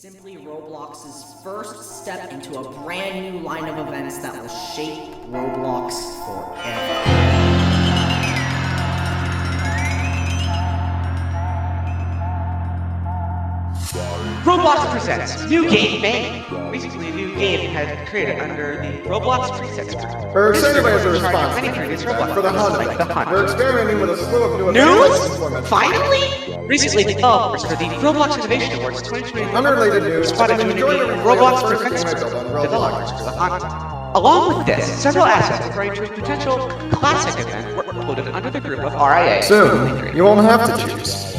simply Roblox's first step into a brand new line of events that will shape Roblox forever. Roblox presents New Game Bang. Basically, a new game had created under the Roblox presets group. We're excited as a response Many previous Roblox for the games, hunt. like the Hunt. We're experimenting with a slew of new News? Finally? Recently, developers for the Roblox Innovation Awards 2021 Unrelated news. spotted Enjoy joining the the replay Roblox of the first Defense game I Group built on developers Roblox. for the Hunt. Along with this, several assets referring to a potential classic event were included under the group of RIA. Soon, you won't have to choose.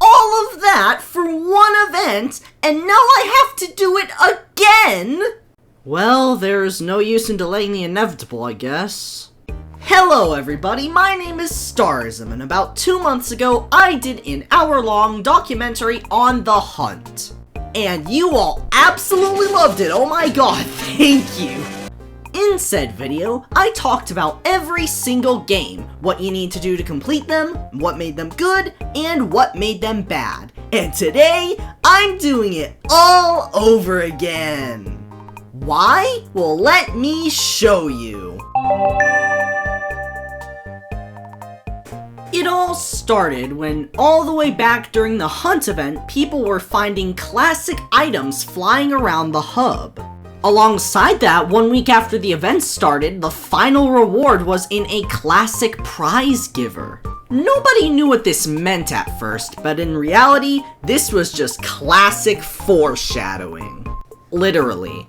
All of that for one event, and now I have to do it again? Well, there's no use in delaying the inevitable, I guess. Hello everybody, my name is Starism, and about 2 months ago, I did an hour-long documentary on the Hunt. And you all absolutely loved it, oh my god, thank you! In said video, I talked about every single game, what you need to do to complete them, what made them good, and what made them bad. And today, I'm doing it all over again. Why? Well, let me show you. It all started when, all the way back during the Hunt event, people were finding classic items flying around the hub. Alongside that, 1 week after the event started, the final reward was in a classic prize giver. Nobody knew what this meant at first, but in reality, this was just classic foreshadowing. Literally.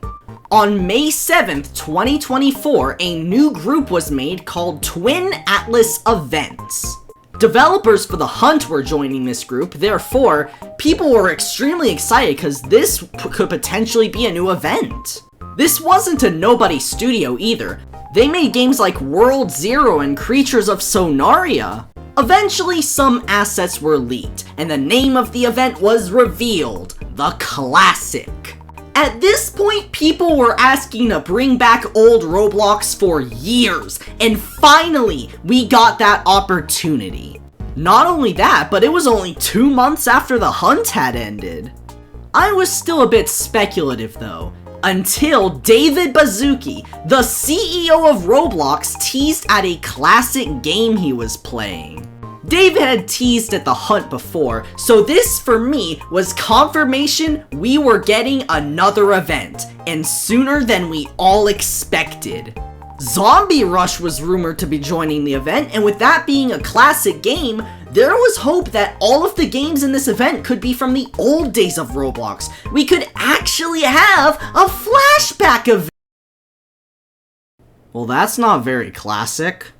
On May 7th, 2024, a new group was made called Twin Atlas Events. Developers for the Hunt were joining this group, therefore, people were extremely excited because this could potentially be a new event. This wasn't a nobody studio either. They made games like World Zero and Creatures of Sonaria. Eventually, some assets were leaked, and the name of the event was revealed, the Classic. At this point, people were asking to bring back old Roblox for years, and finally, we got that opportunity. Not only that, but it was only 2 months after the Hunt had ended. I was still a bit speculative though, until David Baszucki, the CEO of Roblox, teased at a classic game he was playing. David had teased at the Hunt before, so this for me was confirmation we were getting another event, and sooner than we all expected. Zombie Rush was rumored to be joining the event, and with that being a classic game, there was hope that all of the games in this event could be from the old days of Roblox. We could actually have a flashback event. Well, that's not very classic.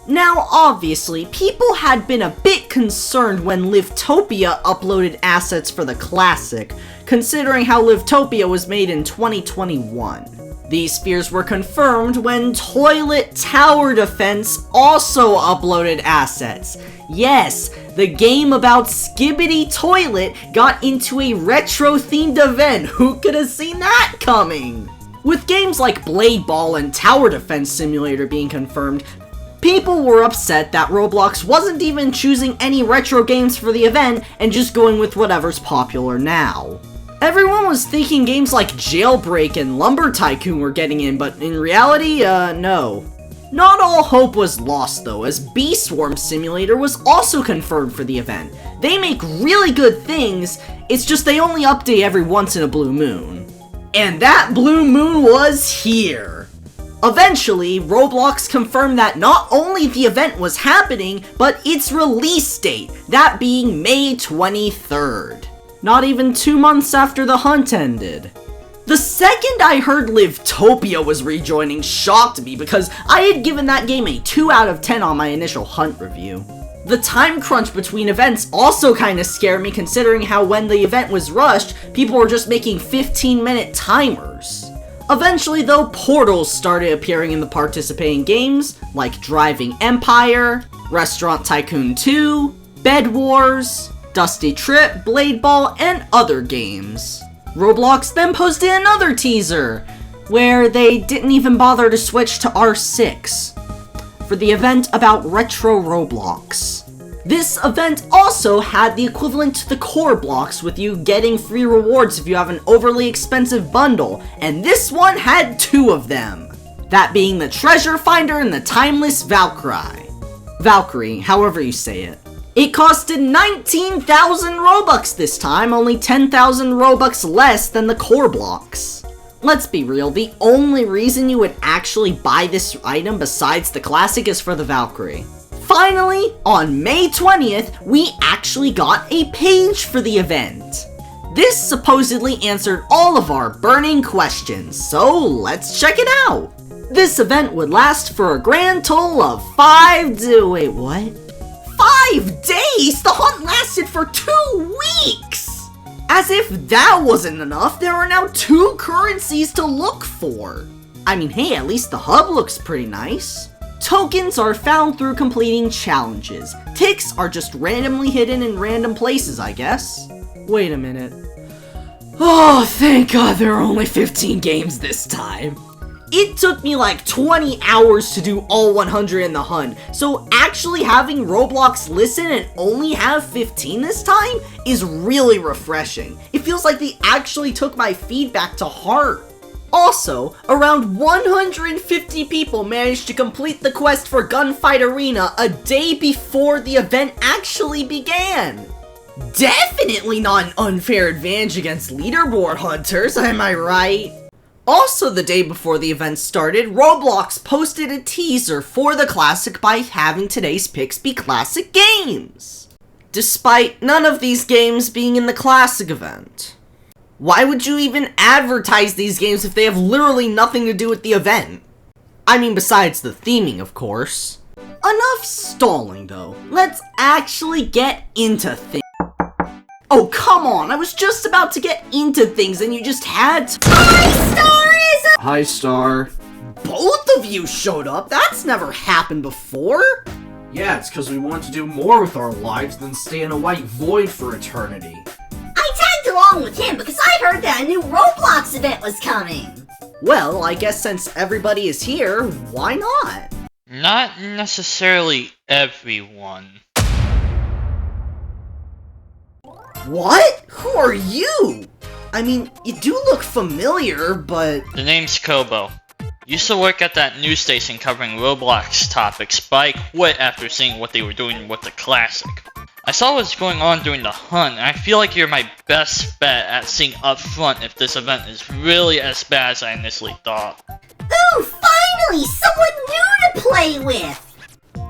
Now, obviously, people had been a bit concerned when Livetopia uploaded assets for the Classic, considering how Livetopia was made in 2021. These fears were confirmed when Toilet Tower Defense also uploaded assets. Yes, the game about Skibbity Toilet got into a retro-themed event. Who could have seen that coming? With games like Blade Ball and Tower Defense Simulator being confirmed, people were upset that Roblox wasn't even choosing any retro games for the event and just going with whatever's popular now. Everyone was thinking games like Jailbreak and Lumber Tycoon were getting in, but in reality, no. Not all hope was lost though, as Bee Swarm Simulator was also confirmed for the event. They make really good things, it's just they only update every once in a blue moon. And that blue moon was here! Eventually, Roblox confirmed that not only the event was happening, but its release date, that being May 23rd. Not even 2 months after the Hunt ended. The second I heard Livetopia was rejoining shocked me because I had given that game a 2 out of 10 on my initial Hunt review. The time crunch between events also kinda scared me considering how when the event was rushed, people were just making 15-minute timers. Eventually though, portals started appearing in the participating games, like Driving Empire, Restaurant Tycoon 2, Bedwars, Dusty Trip, Blade Ball, and other games. Roblox then posted another teaser. where they didn't even bother to switch to R6 for the event about retro Roblox. This event also had the equivalent to the core blocks, with you getting free rewards if you have an overly expensive bundle, and this one had 2 of them. That being the Treasure Finder and the Timeless Valkyrie. Valkyrie, however you say it. It costed 19,000 Robux this time, only 10,000 Robux less than the core blocks. Let's be real, the only reason you would actually buy this item besides the classic is for the Valkyrie. Finally, on May 20th, we actually got a page for the event. This supposedly answered all of our burning questions, so let's check it out. This event would last for a grand total of 5 days? The hunt lasted for 2 weeks! As if that wasn't enough, there are now 2 currencies to look for. I mean, hey, at least the hub looks pretty nice. Tokens are found through completing challenges. Ticks are just randomly hidden in random places, I guess. Wait a minute. Oh, thank God there are only 15 games this time. It took me like 20 hours to do all 100 in the hunt, so actually having Roblox listen and only have 15 this time is really refreshing. It feels like they actually took my feedback to heart. Also, around 150 people managed to complete the quest for Gunfight Arena a day before the event actually began. Definitely not an unfair advantage against leaderboard hunters, am I right? Also, the day before the event started, Roblox posted a teaser for the classic by having today's picks be classic games, despite none of these games being in the classic event. Why would you even advertise these games if they have literally nothing to do with the event? I mean, besides the theming, of course. Enough stalling, though. Let's actually get into things. Oh, come on, I was just about to get into things and you just had to— Hi, Starism! Hi, Star. Both of you showed up? That's never happened before! Yeah, it's because we want to do more with our lives than stay in a white void for eternity. I tagged along with him because I heard that a new Roblox event was coming. Well, I guess since everybody is here, why not? Not necessarily everyone. What? Who are you? I mean, you do look familiar, but— The name's Kobo. Used to work at that news station covering Roblox topics, but I quit after seeing what they were doing with the classic. I saw what's going on during the hunt, and I feel like you're my best bet at seeing up front if this event is really as bad as I initially thought. Ooh, finally! Someone new to play with!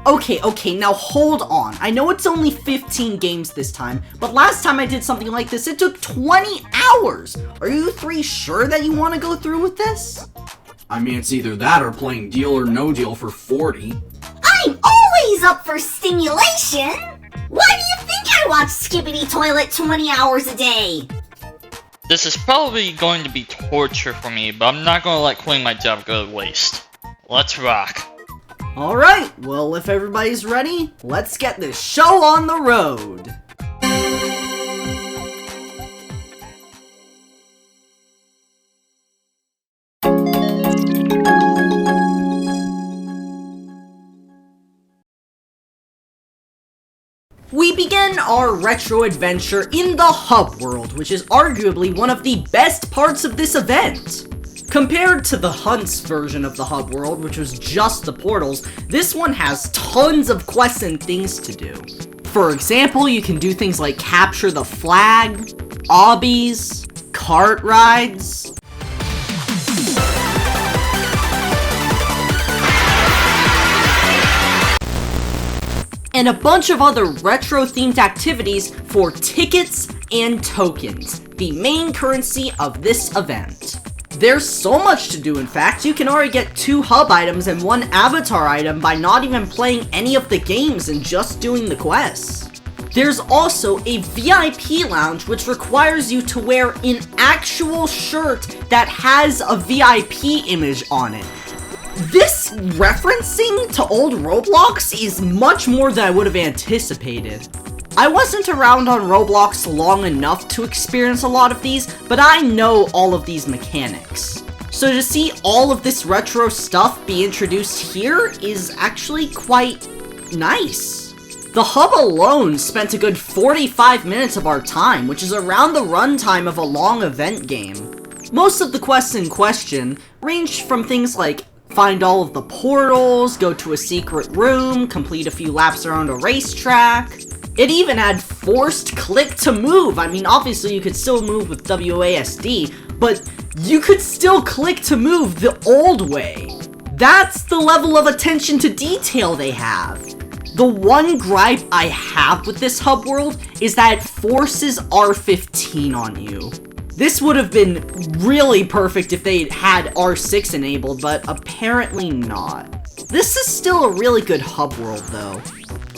Okay, now hold on. I know it's only 15 games this time, but last time I did something like this, it took 20 hours! Are you 3 sure that you want to go through with this? I mean, it's either that or playing Deal or No Deal for 40. I'm always up for stimulation! Why do you think I watch Skibbity Toilet 20 hours a day? This is probably going to be torture for me, but I'm not going to let quitting my job go to waste. Let's rock. Alright, well if everybody's ready, let's get this show on the road! We begin our retro adventure in the hub world, which is arguably one of the best parts of this event. Compared to the Hunt's version of the hub world, which was just the portals, this one has tons of quests and things to do. For example, you can do things like capture the flag, obbies, cart rides, and a bunch of other retro-themed activities for tickets and tokens, the main currency of this event. There's so much to do, in fact, you can already get 2 hub items and 1 avatar item by not even playing any of the games and just doing the quests. There's also a VIP lounge which requires you to wear an actual shirt that has a VIP image on it. This referencing to old Roblox is much more than I would have anticipated. I wasn't around on Roblox long enough to experience a lot of these, but I know all of these mechanics. So to see all of this retro stuff be introduced here is actually quite nice. The hub alone spent a good 45 minutes of our time, which is around the runtime of a long event game. Most of the quests in question ranged from things like find all of the portals, go to a secret room, complete a few laps around a racetrack. It even had forced click to move. I mean, obviously you could still move with WASD, but you could still click to move the old way. That's the level of attention to detail they have. The one gripe I have with this hub world is that it forces R15 on you. This would have been really perfect if they had R6 enabled, but apparently not. This is still a really good hub world though.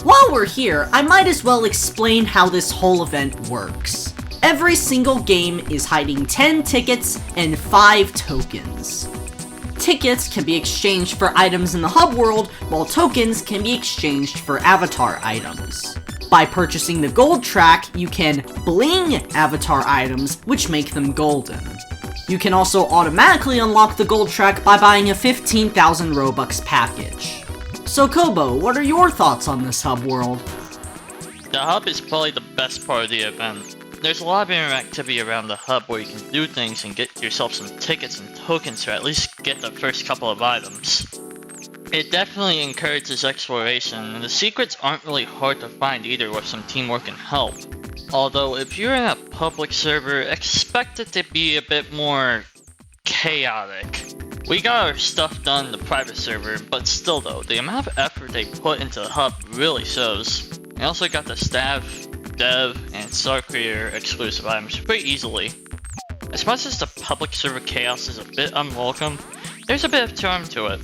While we're here, I might as well explain how this whole event works. Every single game is hiding 10 tickets and 5 tokens. Tickets can be exchanged for items in the hub world, while tokens can be exchanged for avatar items. By purchasing the gold track, you can bling avatar items, which make them golden. You can also automatically unlock the gold track by buying a 15,000 Robux package. So Kobo, what are your thoughts on this hub world? The hub is probably the best part of the event. There's a lot of interactivity around the hub where you can do things and get yourself some tickets and tokens to at least get the first couple of items. It definitely encourages exploration, and the secrets aren't really hard to find either with some teamwork and help. Although if you're in a public server, expect it to be a bit more chaotic. We got our stuff done in the private server, but still though, the amount of effort they put into the hub really shows. I also got the staff, dev, and star creator exclusive items pretty easily. As much as the public server chaos is a bit unwelcome, there's a bit of charm to it.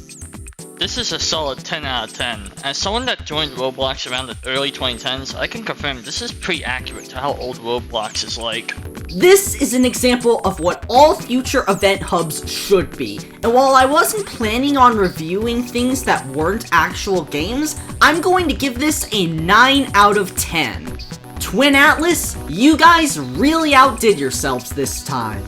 This is a solid 10 out of 10. As someone that joined Roblox around the early 2010s, I can confirm this is pretty accurate to how old Roblox is like. This is an example of what all future event hubs should be, and while I wasn't planning on reviewing things that weren't actual games, I'm going to give this a 9 out of 10. Twin Atlas, you guys really outdid yourselves this time.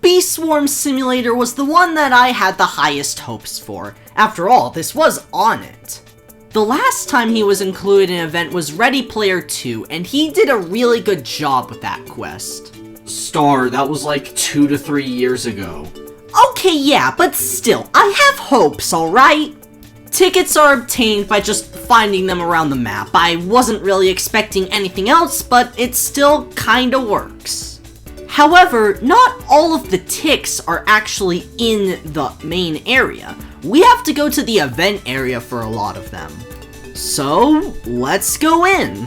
Bee Swarm Simulator was the one that I had the highest hopes for. After all, this was on it. The last time he was included in an event was Ready Player 2, and he did a really good job with that quest. Star, that was like 2 to 3 years ago. Okay, yeah, but still, I have hopes, alright? Tickets are obtained by just finding them around the map. I wasn't really expecting anything else, but it still kinda works. However, not all of the ticks are actually in the main area. We have to go to the event area for a lot of them. So, let's go in.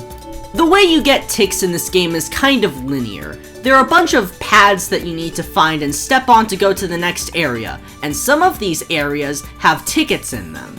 The way you get ticks in this game is kind of linear. There are a bunch of pads that you need to find and step on to go to the next area, and some of these areas have tickets in them.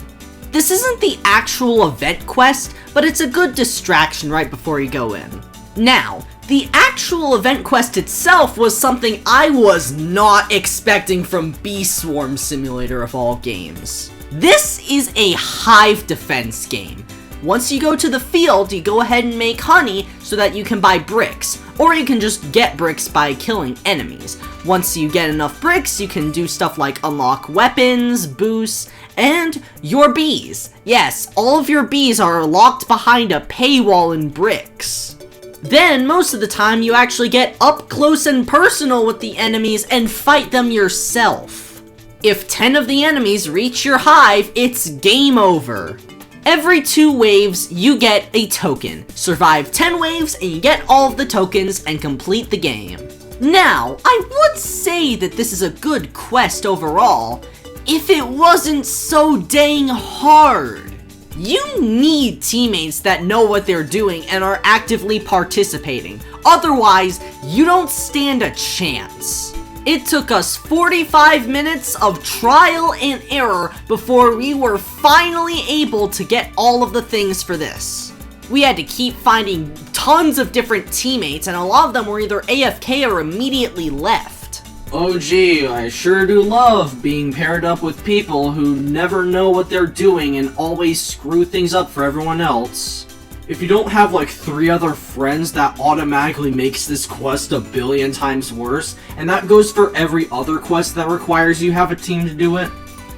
This isn't the actual event quest, but it's a good distraction right before you go in. Now, the actual event quest itself was something I was not expecting from Bee Swarm Simulator of all games. This is a hive defense game. Once you go to the field, you go ahead and make honey so that you can buy bricks, or you can just get bricks by killing enemies. Once you get enough bricks, you can do stuff like unlock weapons, boosts, and your bees. Yes, all of your bees are locked behind a paywall in bricks. Then, most of the time, you actually get up close and personal with the enemies and fight them yourself. If 10 of the enemies reach your hive, it's game over. Every 2 waves, you get a token. Survive 10 waves and you get all of the tokens and complete the game. Now, I would say that this is a good quest overall, if it wasn't so dang hard. You need teammates that know what they're doing and are actively participating. Otherwise, you don't stand a chance. It took us 45 minutes of trial and error before we were finally able to get all of the things for this. We had to keep finding tons of different teammates, and a lot of them were either AFK or immediately left. Oh gee, I sure do love being paired up with people who never know what they're doing and always screw things up for everyone else. If you don't have like 3 other friends, that automatically makes this quest a billion times worse, and that goes for every other quest that requires you have a team to do it.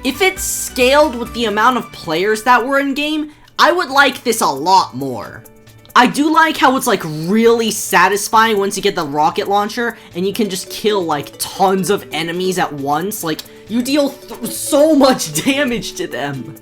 If it's scaled with the amount of players that were in game, I would like this a lot more. I do like how it's like really satisfying once you get the rocket launcher and you can just kill like tons of enemies at once. Like you deal so much damage to them.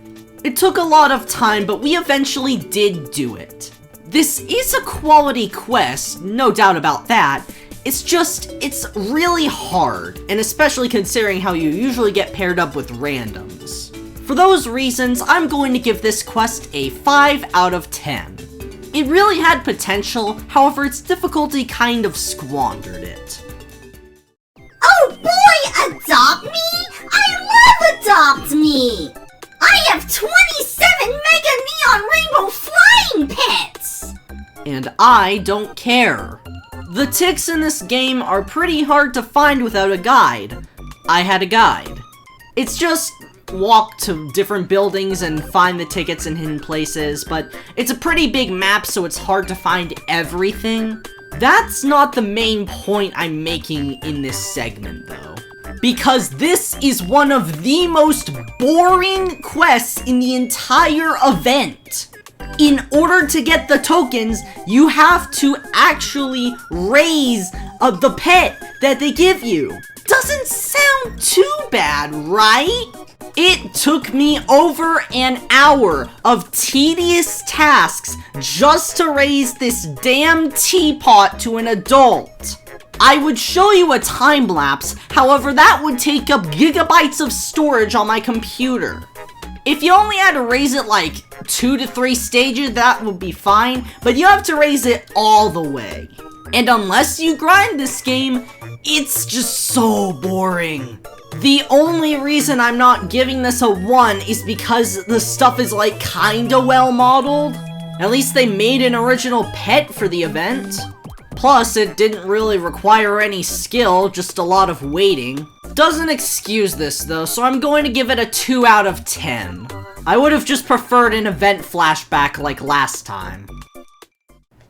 It took a lot of time, but we eventually did do it. This is a quality quest, no doubt about that. It's really hard, and especially considering how you usually get paired up with randoms. For those reasons, I'm going to give this quest a 5 out of 10. It really had potential, however its difficulty kind of squandered it. Oh boy, adopt me? I love Adopt Me! I have 27 Mega Neon Rainbow Flying Pets! And I don't care. The ticks in this game are pretty hard to find without a guide. I had a guide. It's just walk to different buildings and find the tickets in hidden places, but it's a pretty big map, so it's hard to find everything. That's not the main point I'm making in this segment, though. Because this is one of the most boring quests in the entire event. In order to get the tokens, you have to actually raise the pet that they give you. Doesn't sound too bad, right? It took me over an hour of tedious tasks just to raise this damn teapot to an adult. I would show you a time lapse, however that would take up gigabytes of storage on my computer. If you only had to raise it like 2 to 3 stages, that would be fine, but you have to raise it all the way. And unless you grind this game, it's just so boring. The only reason I'm not giving this a 1 is because the stuff is like kinda well modeled. At least they made an original pet for the event. Plus, it didn't really require any skill, just a lot of waiting. Doesn't excuse this though, so I'm going to give it a 2 out of 10. I would have just preferred an event flashback like last time.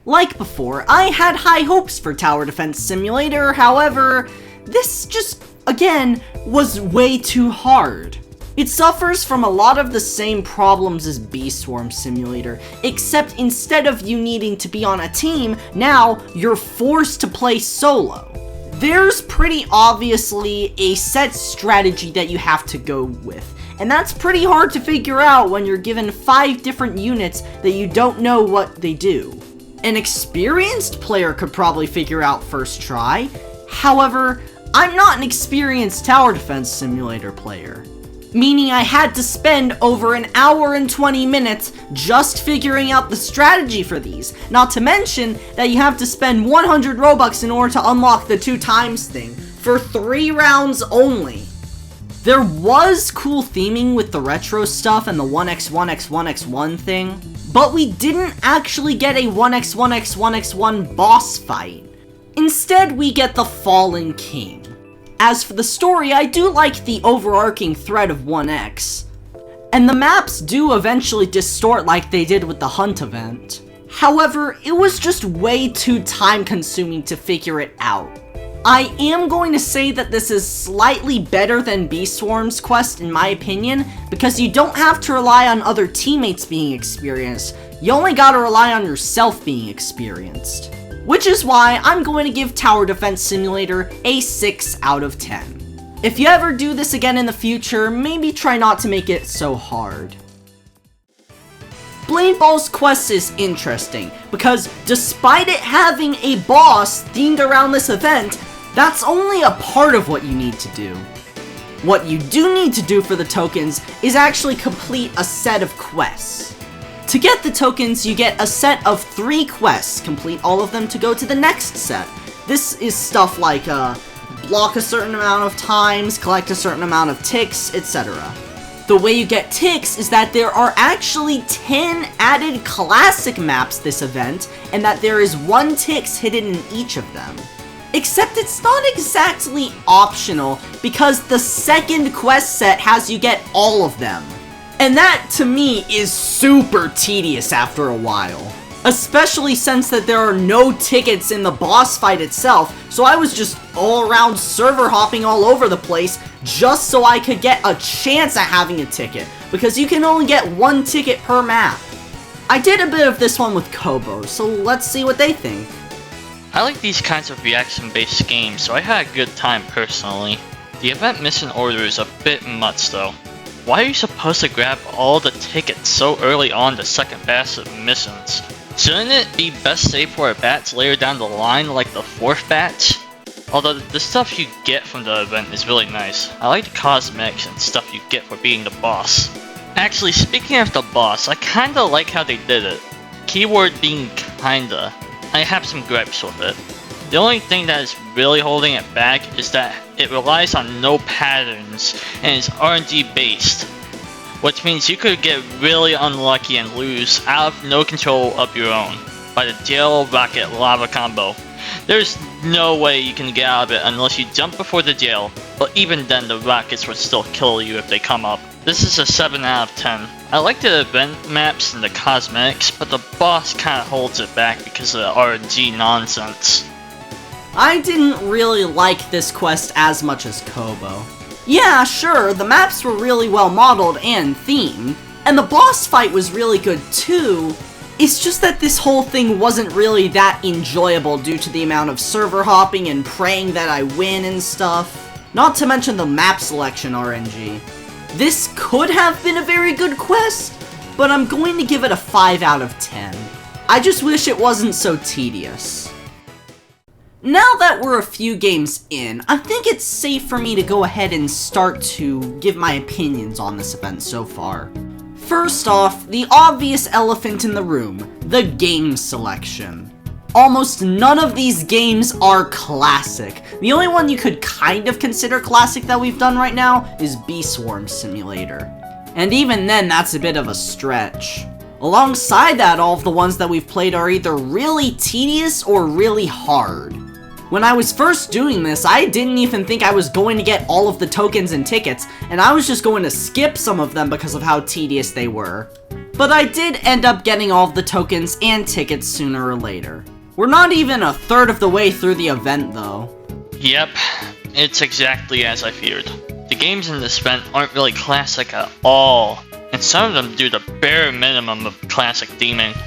Like before, I had high hopes for Tower Defense Simulator, however, this just, again, was way too hard. It suffers from a lot of the same problems as Bee Swarm Simulator, except instead of you needing to be on a team, now you're forced to play solo. There's pretty obviously a set strategy that you have to go with, and that's pretty hard to figure out when you're given 5 different units that you don't know what they do. An experienced player could probably figure out first try, however, I'm not an experienced Tower Defense Simulator player. Meaning I had to spend over an hour and 20 minutes just figuring out the strategy for these. Not to mention that you have to spend 100 Robux in order to unlock the 2 times thing for 3 rounds only. There was cool theming with the retro stuff and the 1x1x1x1 thing, but we didn't actually get a 1x1x1x1 boss fight. Instead, we get the Fallen King. As for the story, I do like the overarching thread of 1x. And the maps do eventually distort like they did with the Hunt event. However, it was just way too time-consuming to figure it out. I am going to say that this is slightly better than Bee Swarm's quest in my opinion, because you don't have to rely on other teammates being experienced, you only gotta rely on yourself being experienced. Which is why I'm going to give Tower Defense Simulator a 6 out of 10. If you ever do this again in the future, maybe try not to make it so hard. Blade Ball's quest is interesting, because despite it having a boss themed around this event, that's only a part of what you need to do. What you do need to do for the tokens is actually complete a set of quests. To get the tokens, you get a set of 3 quests, complete all of them to go to the next set. This is stuff like, block a certain amount of times, collect a certain amount of ticks, etc. The way you get ticks is that there are actually 10 added classic maps this event, and that there is 1 ticks hidden in each of them. Except it's not exactly optional, because the second quest set has you get all of them. And that, to me, is super tedious after a while. Especially since that there are no tickets in the boss fight itself, so I was just all around server hopping all over the place just so I could get a chance at having a ticket, because you can only get one ticket per map. I did a bit of this one with Kobo, so let's see what they think. I like these kinds of reaction-based games, so I had a good time personally. The event mission order is a bit much though. Why are you supposed to grab all the tickets so early on the second batch of missions? Shouldn't it be best saved for a batch later down the line like the 4th batch? Although the stuff you get from the event is really nice. I like the cosmetics and stuff you get for being the boss. Actually, speaking of the boss, I kinda like how they did it. Keyword being kinda. I have some gripes with it. The only thing that is really holding it back is that it relies on no patterns and is RNG based. Which means you could get really unlucky and lose out of no control of your own by the jail rocket lava combo. There's no way you can get out of it unless you jump before the jail, but even then the rockets would still kill you if they come up. This is a 7 out of 10. I like the event maps and the cosmetics, but the boss kinda holds it back because of the RNG nonsense. I didn't really like this quest as much as Kobo. Yeah, sure, the maps were really well modeled and themed, and the boss fight was really good too. It's just that this whole thing wasn't really that enjoyable due to the amount of server hopping and praying that I win and stuff. Not to mention the map selection RNG. This could have been a very good quest, but I'm going to give it a 5 out of 10. I just wish it wasn't so tedious. Now that we're a few games in, I think it's safe for me to go ahead and start to give my opinions on this event so far. First off, the obvious elephant in the room, the game selection. Almost none of these games are classic. The only one you could kind of consider classic that we've done right now is Bee Swarm Simulator. And even then, that's a bit of a stretch. Alongside that, all of the ones that we've played are either really tedious or really hard. When I was first doing this, I didn't even think I was going to get all of the tokens and tickets, and I was just going to skip some of them because of how tedious they were. But I did end up getting all of the tokens and tickets sooner or later. We're not even a third of the way through the event though. Yep, it's exactly as I feared. The games in this event aren't really classic at all, and some of them do the bare minimum of classic theming.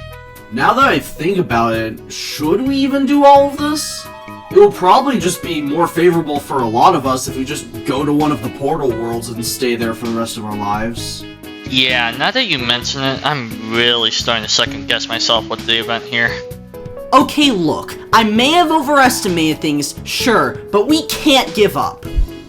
Now that I think about it, should we even do all of this? It will probably just be more favorable for a lot of us if we just go to one of the portal worlds and stay there for the rest of our lives. Yeah, now that you mention it, I'm really starting to second guess myself with the event here. Okay, look, I may have overestimated things, sure, but we can't give up.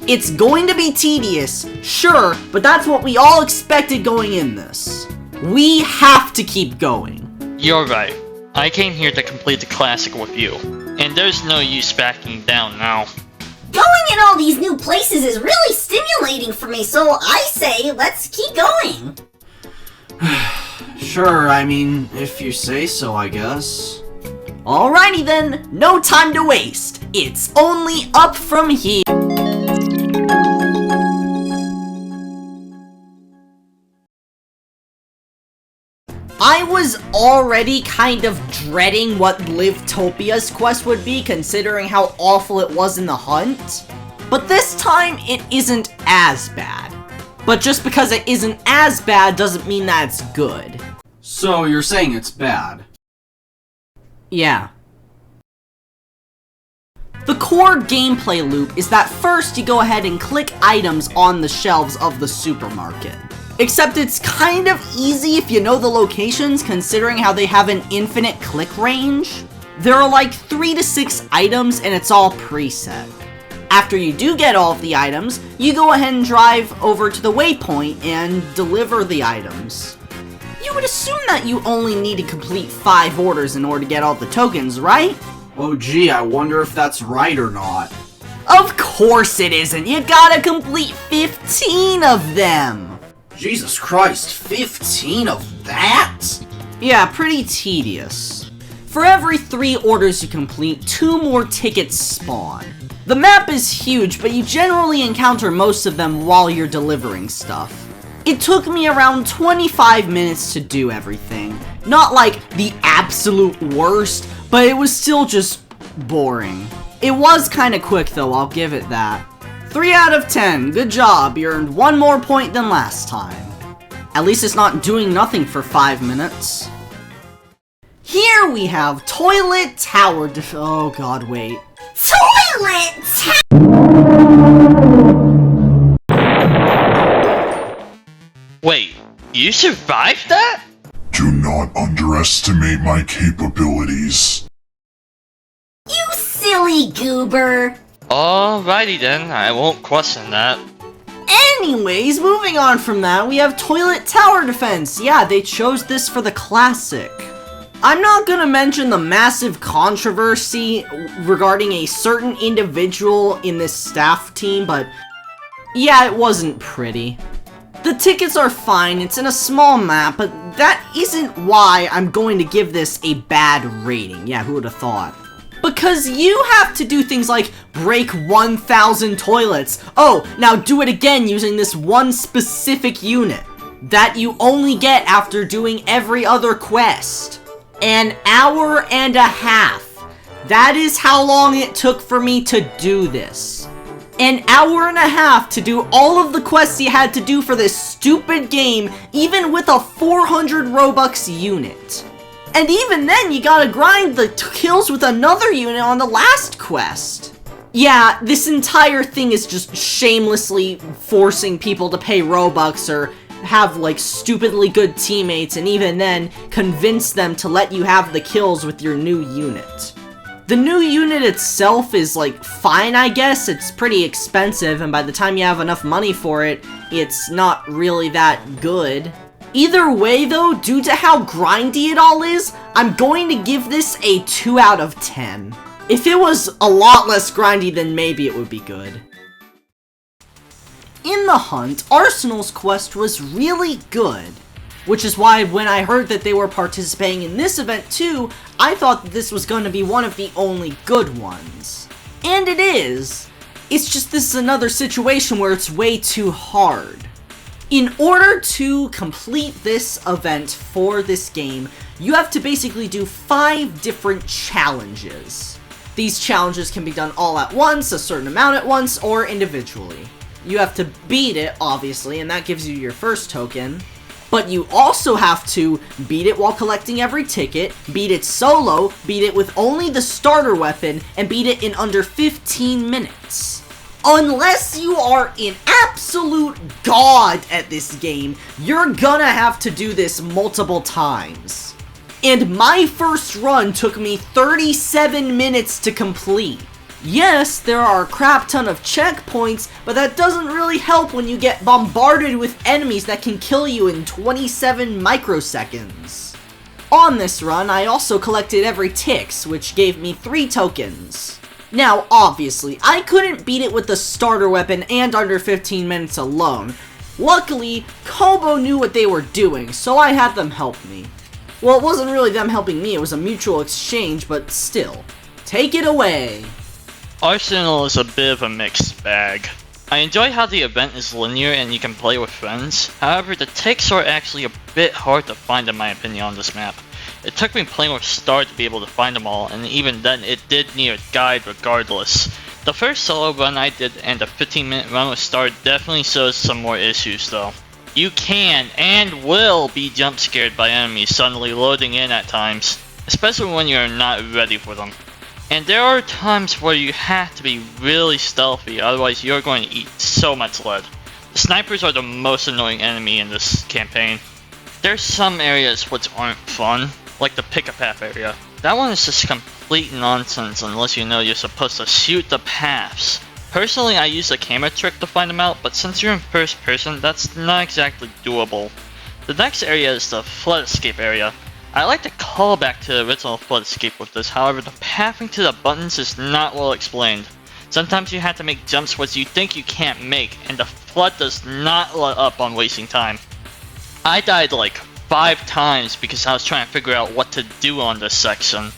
It's going to be tedious, sure, but that's what we all expected going in this. We have to keep going. You're right. I came here to complete the classic with you, and there's no use backing down now. Going in all these new places is really stimulating for me, so I say let's keep going. Sure, I mean, if you say so, I guess. Alrighty then, no time to waste. It's only up from here. I was already kind of dreading what Livetopia's quest would be, considering how awful it was in the hunt. But this time, it isn't as bad. But just because it isn't as bad doesn't mean that it's good. So you're saying it's bad? Yeah. The core gameplay loop is that first you go ahead and click items on the shelves of the supermarket. Except it's kind of easy if you know the locations, considering how they have an infinite click range. There are like 3 to 6 items and it's all preset. After you do get all of the items, you go ahead and drive over to the waypoint and deliver the items. You would assume that you only need to complete 5 orders in order to get all the tokens, right? Oh gee, I wonder if that's right or not. Of course it isn't! You gotta complete 15 of them! Jesus Christ, 15 of that? Yeah, pretty tedious. For every 3 orders you complete, 2 more tickets spawn. The map is huge, but you generally encounter most of them while you're delivering stuff. It took me around 25 minutes to do everything. Not like the absolute worst, but it was still just boring. It was kinda quick though, I'll give it that. 3 out of 10, good job, you earned 1 more point than last time. At least it's not doing nothing for 5 minutes. Here we have Toilet Tower oh god, wait. Toilet Wait, you survived that? Do not underestimate my capabilities. You silly goober. Alrighty then, I won't question that. Anyways, moving on from that, we have Toilet Tower Defense. Yeah, they chose this for the classic. I'm not gonna mention the massive controversy regarding a certain individual in this staff team, but yeah, it wasn't pretty. The tickets are fine, it's in a small map, but that isn't why I'm going to give this a bad rating. Yeah, who would have thought? Because you have to do things like break 1,000 toilets. Oh, now do it again using this one specific unit that you only get after doing every other quest. An hour and a half. That is how long it took for me to do this. An hour and a half to do all of the quests you had to do for this stupid game, even with a 400 Robux unit. And even then, you gotta grind the kills with another unit on the last quest. Yeah, this entire thing is just shamelessly forcing people to pay Robux or have, like, stupidly good teammates, and even then, convince them to let you have the kills with your new unit. The new unit itself is, like, fine, I guess. It's pretty expensive, and by the time you have enough money for it, it's not really that good. Either way, though, due to how grindy it all is, I'm going to give this a 2 out of 10. If it was a lot less grindy, then maybe it would be good. In the hunt, Arsenal's quest was really good. Which is why when I heard that they were participating in this event too, I thought that this was going to be one of the only good ones. And it is. It's just this is another situation where it's way too hard. In order to complete this event for this game, you have to basically do 5 different challenges. These challenges can be done all at once, a certain amount at once, or individually. You have to beat it, obviously, and that gives you your first token. But you also have to beat it while collecting every ticket, beat it solo, beat it with only the starter weapon, and beat it in under 15 minutes. Unless you are an absolute god at this game, you're gonna have to do this multiple times. And my first run took me 37 minutes to complete. Yes, there are a crap ton of checkpoints, but that doesn't really help when you get bombarded with enemies that can kill you in 27 microseconds. On this run, I also collected every Tix, which gave me 3 tokens. Now, obviously, I couldn't beat it with the starter weapon and under 15 minutes alone. Luckily, Kobo knew what they were doing, so I had them help me. Well, it wasn't really them helping me, it was a mutual exchange, but still. Take it away! Arsenal is a bit of a mixed bag. I enjoy how the event is linear and you can play with friends. However, the ticks are actually a bit hard to find in my opinion on this map. It took me playing with Star to be able to find them all, and even then it did need a guide regardless. The first solo run I did and the 15-minute run with Star definitely shows some more issues though. You can and will be jump scared by enemies suddenly loading in at times, especially when you're not ready for them. And there are times where you have to be really stealthy, otherwise you're going to eat so much lead. The snipers are the most annoying enemy in this campaign. There's some areas which aren't fun, like the pick a path area. That one is just complete nonsense unless you know you're supposed to shoot the paths. Personally, I use a camera trick to find them out, but since you're in first person, that's not exactly doable. The next area is the flood escape area. I like to call back to the original flood escape with this, however the pathing to the buttons is not well explained. Sometimes you have to make jumps which you think you can't make, and the flood does not let up on wasting time. I died like 5 times because I was trying to figure out what to do on this section.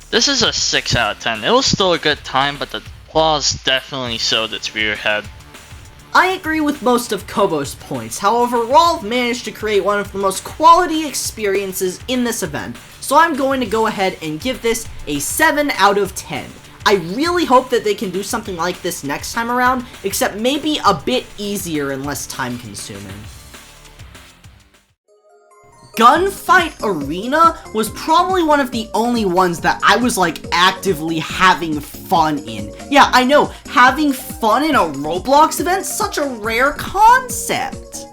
This is a 6 out of 10. It was still a good time, but the flaws definitely showed its rear head. I agree with most of Kobo's points, however Rolv managed to create one of the most quality experiences in this event, so I'm going to go ahead and give this a 7 out of 10. I really hope that they can do something like this next time around, except maybe a bit easier and less time consuming. Gunfight Arena was probably one of the only ones that I was like actively having fun in. Yeah, I know, having fun in a Roblox event, such a rare concept.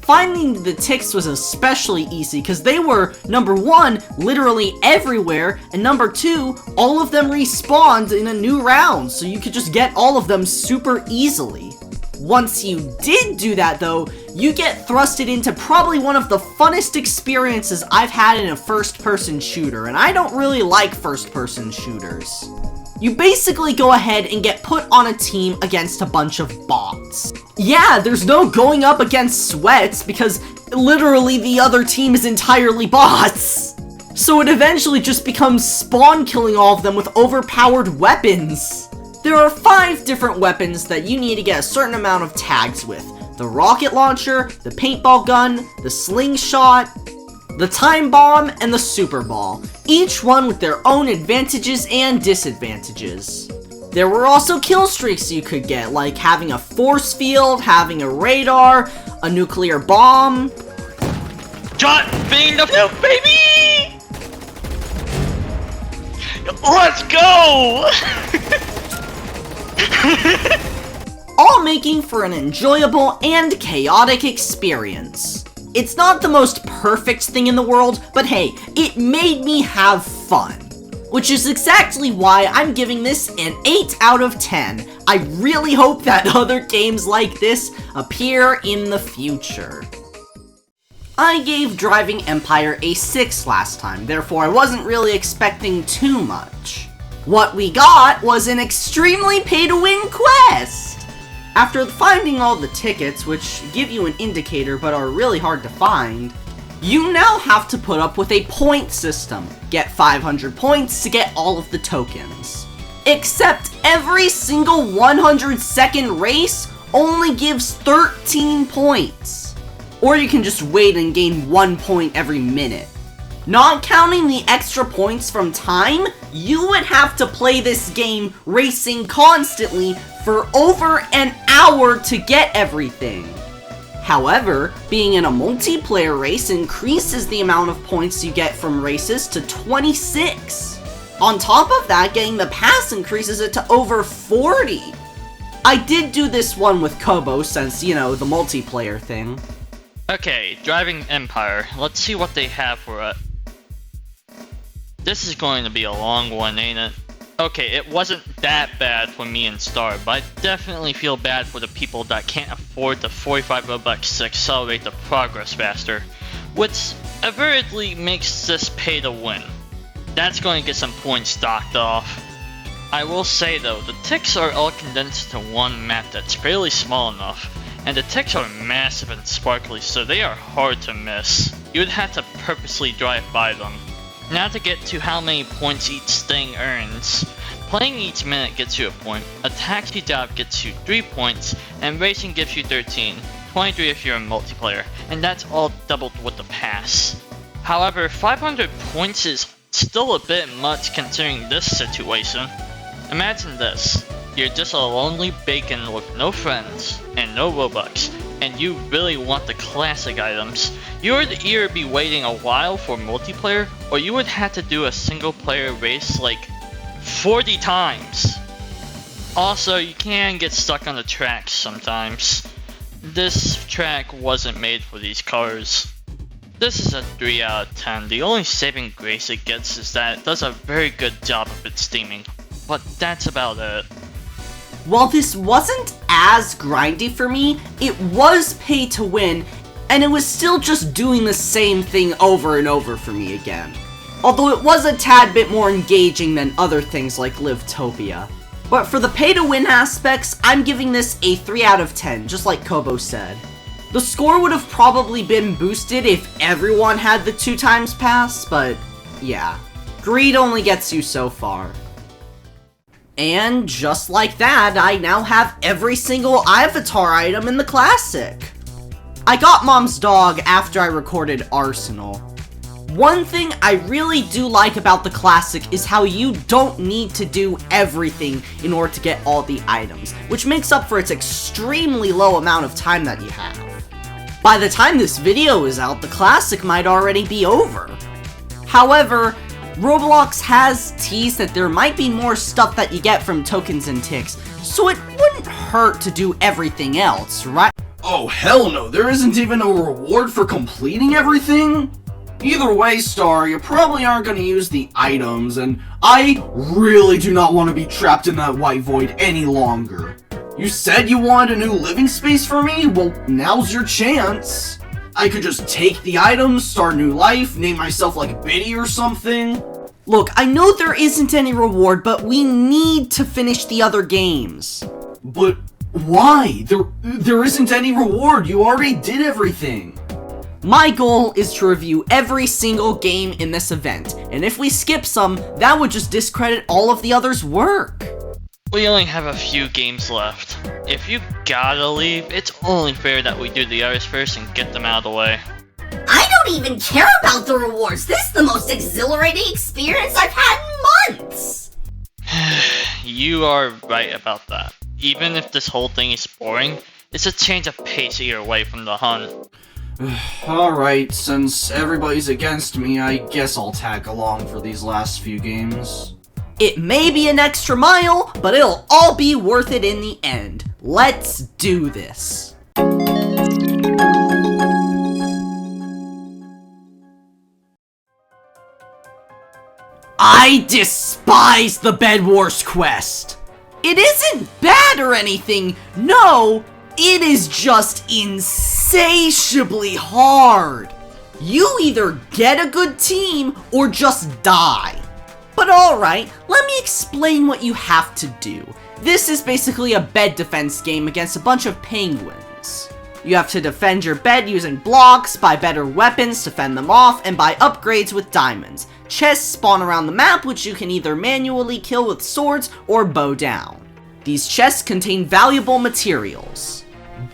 Finding the ticks was especially easy because they were, number 1, literally everywhere, and number 2, all of them respawned in a new round, so you could just get all of them super easily. Once you did do that though, you get thrusted into probably one of the funnest experiences I've had in a first-person shooter, and I don't really like first-person shooters. You basically go ahead and get put on a team against a bunch of bots. Yeah, there's no going up against sweats because literally the other team is entirely bots. So it eventually just becomes spawn killing all of them with overpowered weapons. There are 5 different weapons that you need to get a certain amount of tags with. The rocket launcher, the paintball gun, the slingshot, the time bomb, and the super ball. Each one with their own advantages and disadvantages. There were also kill streaks you could get, like having a force field, having a radar, a nuclear bomb. Shot being the field, baby! Let's go! All making for an enjoyable and chaotic experience. It's not the most perfect thing in the world, but hey, it made me have fun. Which is exactly why I'm giving this an 8 out of 10. I really hope that other games like this appear in the future. I gave Driving Empire a 6 last time, therefore I wasn't really expecting too much. What we got was an extremely pay-to-win quest! After finding all the tickets, which give you an indicator but are really hard to find, you now have to put up with a point system. Get 500 points to get all of the tokens. Except every single 100-second race only gives 13 points. Or you can just wait and gain 1 point every minute. Not counting the extra points from time, you would have to play this game racing constantly for over an hour to get everything. However, being in a multiplayer race increases the amount of points you get from races to 26. On top of that, getting the pass increases it to over 40. I did do this one with Kobo since, you know, the multiplayer thing. Okay, Driving Empire. Let's see what they have for it. This is going to be a long one, ain't it? Okay, it wasn't that bad for me and Star, but I definitely feel bad for the people that can't afford the 45 Robux to accelerate the progress faster, which avertedly makes this pay to win. That's going to get some points docked off. I will say though, the ticks are all condensed to one map that's fairly small enough, and the ticks are massive and sparkly, so they are hard to miss. You would have to purposely drive by them. Now to get to how many points each thing earns. Playing each minute gets you a point, a taxi job gets you 3 points, and racing gives you 13, 23 if you're in multiplayer, and that's all doubled with the pass. However, 500 points is still a bit much considering this situation. Imagine this, you're just a lonely bacon with no friends, and no Robux, and you really want the classic items. You would either be waiting a while for multiplayer, or you would have to do a single player race like 40 times. Also, you can get stuck on the tracks sometimes. This track wasn't made for these cars. This is a 3 out of 10. The only saving grace it gets is that it does a very good job of its theming, but that's about it. While this wasn't as grindy for me, it was pay to win, and it was still just doing the same thing over and over for me again. Although it was a tad bit more engaging than other things like Livetopia. But for the pay to win aspects, I'm giving this a 3 out of 10, just like Kobo said. The score would have probably been boosted if everyone had the 2x pass, but yeah. Greed only gets you so far. And just like that, I now have every single avatar item in the Classic. I got Mom's dog after I recorded Arsenal. One thing I really do like about the Classic is how you don't need to do everything in order to get all the items, which makes up for its extremely low amount of time that you have. By the time this video is out, the Classic might already be over. However, Roblox has teased that there might be more stuff that you get from tokens and ticks, so it wouldn't hurt to do everything else, right? Oh hell no, there isn't even a reward for completing everything? Either way, Star, you probably aren't going to use the items, and I really do not want to be trapped in that white void any longer. You said you wanted a new living space for me? Well, now's your chance. I could just take the items, start a new life, name myself like Biddy or something. Look, I know there isn't any reward, but we need to finish the other games. But why? There isn't any reward. You already did everything. My goal is to review every single game in this event, and if we skip some, that would just discredit all of the others' work. We only have a few games left. If you gotta leave, it's only fair that we do the others first and get them out of the way. I don't even care about the rewards. This is the most exhilarating experience I've had in months. You are right about that. Even if this whole thing is boring, it's a change of pace either way from the hunt. Alright, since everybody's against me, I guess I'll tag along for these last few games. It may be an extra mile, but it'll all be worth it in the end. Let's do this. I despise the Bedwars quest. It isn't bad or anything, no, it is just insatiably hard. You either get a good team or just die. But alright, let me explain what you have to do. This is basically a bed defense game against a bunch of penguins. You have to defend your bed using blocks, buy better weapons to fend them off, and buy upgrades with diamonds. Chests spawn around the map which you can either manually kill with swords or bow down. These chests contain valuable materials.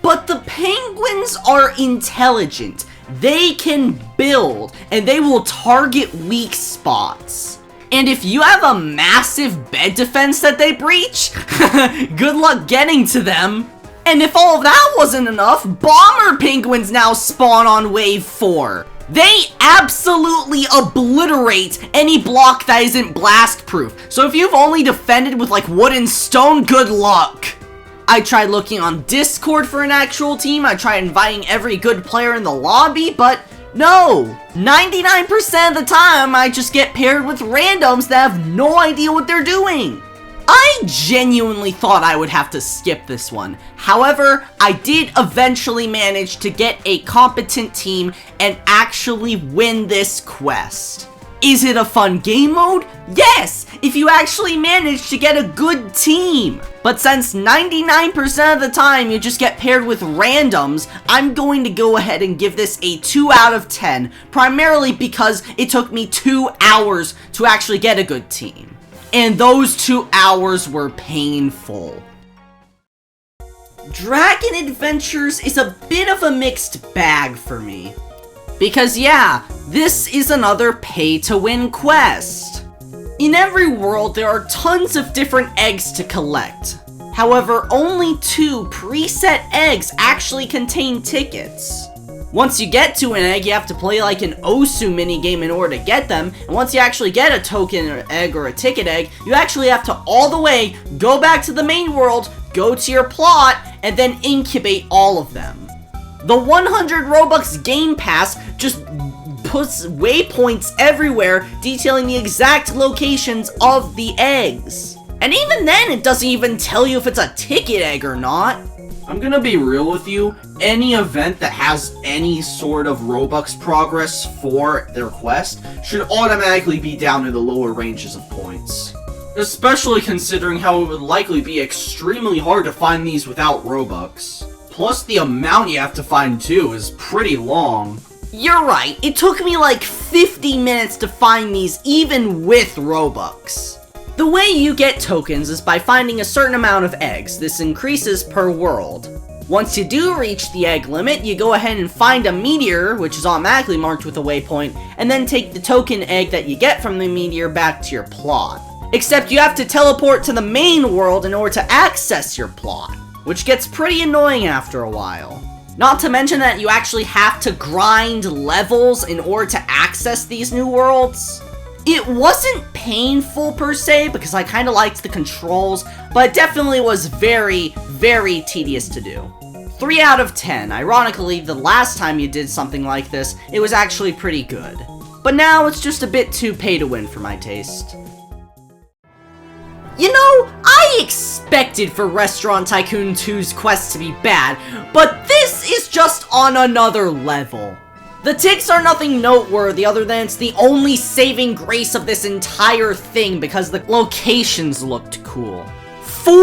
But the penguins are intelligent. They can build, and they will target weak spots. And if you have a massive bed defense that they breach, good luck getting to them. And if all of that wasn't enough, bomber penguins now spawn on wave 4. They absolutely obliterate any block that isn't blast proof. So if you've only defended with like wood and stone, good luck. I tried looking on Discord for an actual team. I tried inviting every good player in the lobby, but no, 99% of the time I just get paired with randoms that have no idea what they're doing. I genuinely thought I would have to skip this one. However, I did eventually manage to get a competent team and actually win this quest. Is it a fun game mode? Yes, if you actually manage to get a good team. But since 99% of the time you just get paired with randoms, I'm going to go ahead and give this a 2 out of 10, primarily because it took me 2 hours to actually get a good team. And those 2 hours were painful. Dragon Adventures is a bit of a mixed bag for me. Because yeah, this is another pay-to-win quest. In every world, there are tons of different eggs to collect. However, only 2 preset eggs actually contain tickets. Once you get to an egg, you have to play like an Osu minigame in order to get them, and once you actually get a token egg or a ticket egg, you actually have to all the way go back to the main world, go to your plot, and then incubate all of them. The 100 Robux Game Pass just puts waypoints everywhere detailing the exact locations of the eggs. And even then, it doesn't even tell you if it's a ticket egg or not. I'm gonna be real with you, any event that has any sort of Robux progress for their quest should automatically be down in the lower ranges of points. Especially considering how it would likely be extremely hard to find these without Robux. Plus the amount you have to find too is pretty long. You're right, it took me like 50 minutes to find these even with Robux. The way you get tokens is by finding a certain amount of eggs. This increases per world. Once you do reach the egg limit, you go ahead and find a meteor, which is automatically marked with a waypoint, and then take the token egg that you get from the meteor back to your plot. Except you have to teleport to the main world in order to access your plot, which gets pretty annoying after a while. Not to mention that you actually have to grind levels in order to access these new worlds. It wasn't painful per se, because I kind of liked the controls, but it definitely was very, very tedious to do. 3 out of 10. Ironically, the last time you did something like this, it was actually pretty good. But now it's just a bit too pay to win for my taste. You know, I expected for Restaurant Tycoon 2's quest to be bad, but this is just on another level. The ticks are nothing noteworthy other than it's the only saving grace of this entire thing because the locations looked cool. 4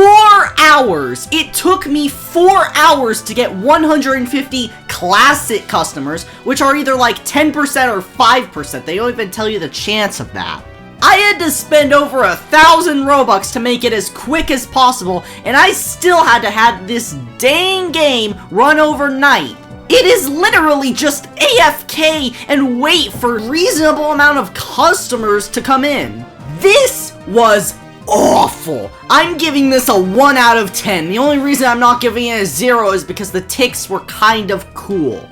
hours! It took me 4 hours to get 150 classic customers, which are either like 10% or 5%. They don't even tell you the chance of that. I had to spend over 1,000 Robux to make it as quick as possible, and I still had to have this dang game run overnight. It is literally just AFK and wait for a reasonable amount of customers to come in. This was awful. I'm giving this a 1 out of 10. The only reason I'm not giving it a 0 is because the ticks were kind of cool.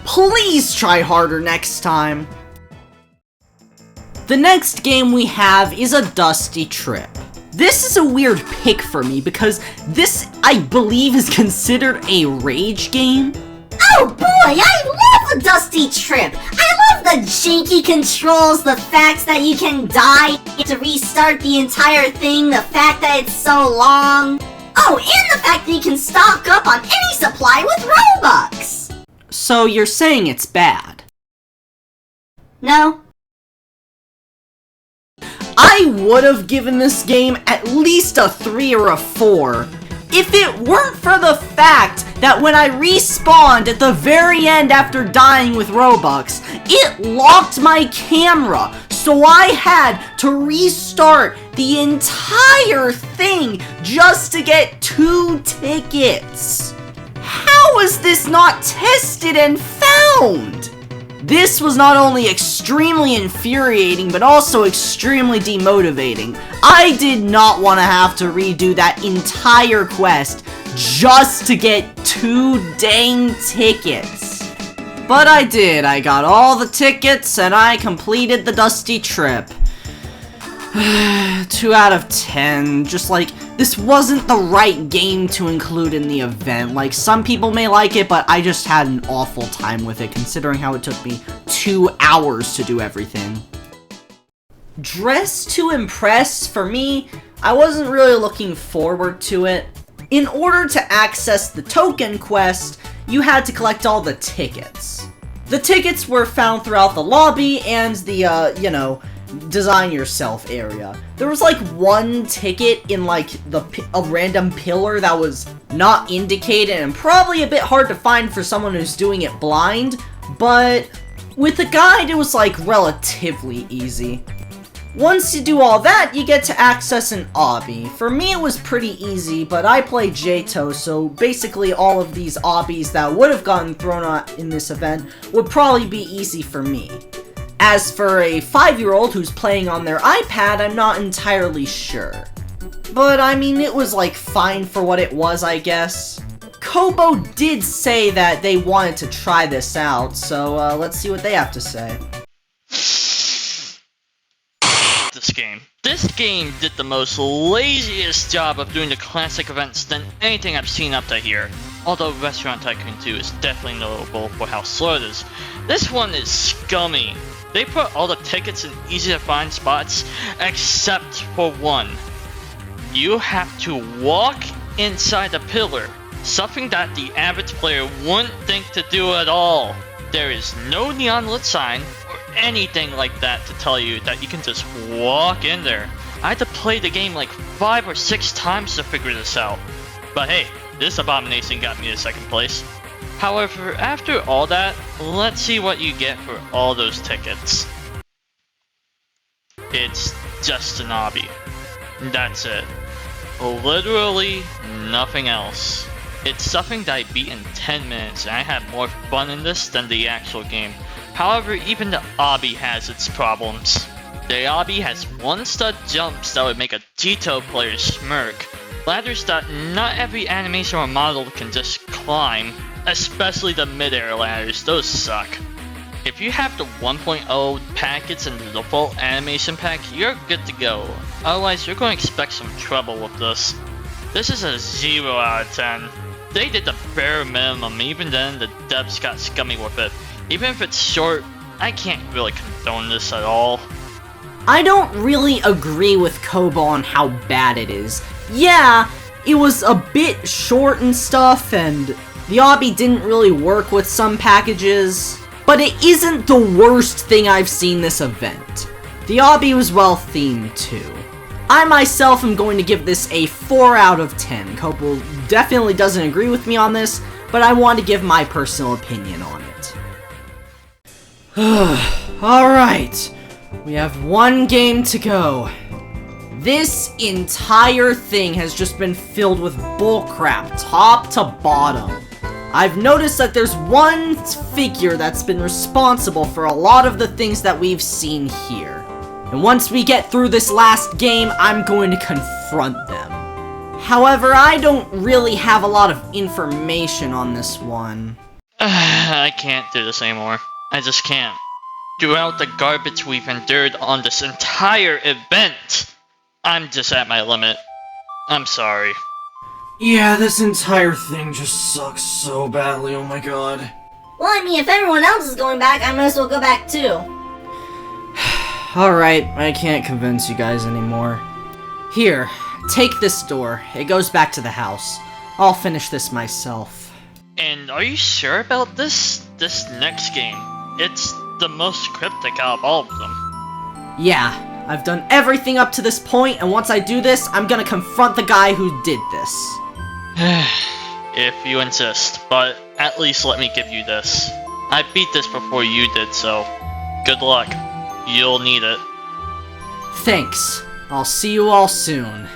Please try harder next time. The next game we have is a Dusty Trip. This is a weird pick for me because this, I believe, is considered a rage game. Oh boy, I love a Dusty Trip! I love the janky controls, the fact that you can die to restart the entire thing, the fact that it's so long. Oh, and the fact that you can stock up on any supply with Robux! So you're saying it's bad? No? I would have given this game at least a 3 or a 4. If it weren't for the fact that when I respawned at the very end after dying with Robux, it locked my camera, so I had to restart the entire thing just to get 2 tickets. How is this not tested and found? This was not only extremely infuriating, but also extremely demotivating. I did not want to have to redo that entire quest just to get 2 dang tickets. But I did. I got all the tickets and I completed the Dusty Trip. 2 out of 10. Just like, this wasn't the right game to include in the event. Like, some people may like it, but I just had an awful time with it, considering how it took me 2 hours to do everything. Dress to Impress, for me, I wasn't really looking forward to it. In order to access the token quest, you had to collect all the tickets. The tickets were found throughout the lobby and the, design yourself area. There was like 1 ticket in like a random pillar that was not indicated and probably a bit hard to find for someone who's doing it blind, but with the guide it was like relatively easy. Once you do all that, you get to access an obby. For me it was pretty easy, but I play JTO, so basically all of these obbies that would have gotten thrown out in this event would probably be easy for me. As for a 5-year-old who's playing on their iPad, I'm not entirely sure. But I mean, it was like fine for what it was, I guess. Kobo did say that they wanted to try this out, so let's see what they have to say. This game did the most laziest job of doing the classic events than anything I've seen up to here. Although Restaurant Tycoon 2 is definitely notable for how slow it is, this one is scummy. They put all the tickets in easy to find spots, except for one. You have to walk inside the pillar, something that the average player wouldn't think to do at all. There is no neon lit sign or anything like that to tell you that you can just walk in there. I had to play the game like 5 or 6 times to figure this out. But hey, this abomination got me to 2nd place. However, after all that, let's see what you get for all those tickets. It's just an obby. That's it. Literally nothing else. It's something that I beat in 10 minutes, and I had more fun in this than the actual game. However, even the obby has its problems. The obby has one-stud jumps that would make a Tito player smirk, ladders that not every animation or model can just climb, especially the mid-air ladders, those suck. If you have the 1.0 packets and the default animation pack, you're good to go. Otherwise, you're going to expect some trouble with this. This is a 0 out of 10. They did the bare minimum, even then the devs got scummy with it. Even if it's short, I can't really condone this at all. I don't really agree with Kobo on how bad it is. Yeah, it was a bit short and stuff, and the obby didn't really work with some packages, but it isn't the worst thing I've seen this event. The obby was well themed too. I myself am going to give this a 4 out of 10. Kobo definitely doesn't agree with me on this, but I want to give my personal opinion on it. Alright. We have one game to go. This entire thing has just been filled with bullcrap, top to bottom. I've noticed that there's one figure that's been responsible for a lot of the things that we've seen here. And once we get through this last game, I'm going to confront them. However, I don't really have a lot of information on this one. I can't do this anymore. I just can't. Throughout the garbage we've endured on this entire event, I'm just at my limit. I'm sorry. Yeah, this entire thing just sucks so badly, oh my god. Well, I mean, if everyone else is going back, I might as well go back too. Alright, I can't convince you guys anymore. Here, take this door. It goes back to the house. I'll finish this myself. And are you sure about this next game? It's the most cryptic out of all of them. Yeah, I've done everything up to this point, and once I do this, I'm gonna confront the guy who did this. If you insist, but at least let me give you this. I beat this before you did, so good luck. You'll need it. Thanks. I'll see you all soon.